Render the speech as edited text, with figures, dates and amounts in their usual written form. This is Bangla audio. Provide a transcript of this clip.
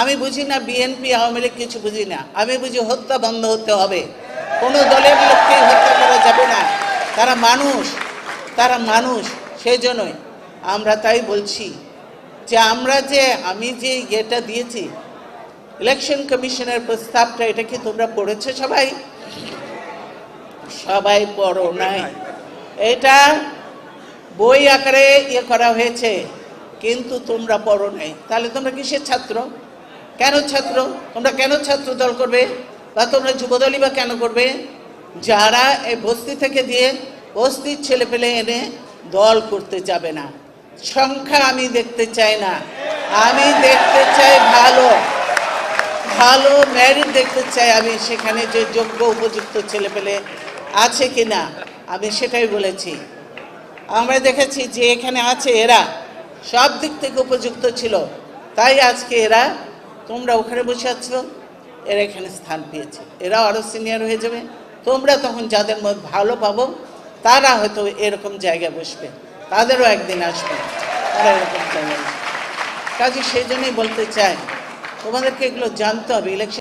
আমি বুঝি না বিএনপি আওয়ামী লীগ কিছু বুঝি না, আমি বুঝি হত্যা বন্ধ হতে হবে। কোনো দলের লোককেই হত্যা করা যাবে না, তারা মানুষ। সেই জন্যই আমরা তাই বলছি যে আমি যে ইয়েটা দিয়েছি ইলেকশন কমিশনের প্রস্তাবটা, এটা কি তোমরা পড়েছো? সবাই পড়ো নাই। এটা বই আকারে করা হয়েছে, কিন্তু তোমরা পড়ো নাই। তাহলে তোমরা কিসের ছাত্র? তোমরা কেন ছাত্র দল করবে, বা তোমরা যুবদলই বা কেন করবে? যারা এই বস্তি থেকে দিয়ে বস্তির ছেলে পেলে এনে দল করতে যাবে না। সংখ্যা আমি দেখতে চাই না, আমি দেখতে চাই ভালো মেরিট দেখতে চাই। আমি সেখানে যে যোগ্য উপযুক্ত ছেলে পেলে আছে কিনা, আমি সেটাই বলেছি। আমরা দেখেছি যে এখানে আছে, এরা সব দিক থেকে উপযুক্ত ছিল, তাই আজকে তোমরা ওখানে বসে আছো, এরা এখানে স্থান পেয়েছে। এরা আরো সিনিয়র হয়ে যাবে। তোমরা তখন যাদের মধ্যে ভালো পাবো, তারা হয়তো এরকম জায়গায় বসবে, তাদেরও একদিন আসবে, তারা এরকম জায়গায়। কাজে সেই জন্যই বলতে চাই, তোমাদেরকে এগুলো জানতে হবে। ইলেকশন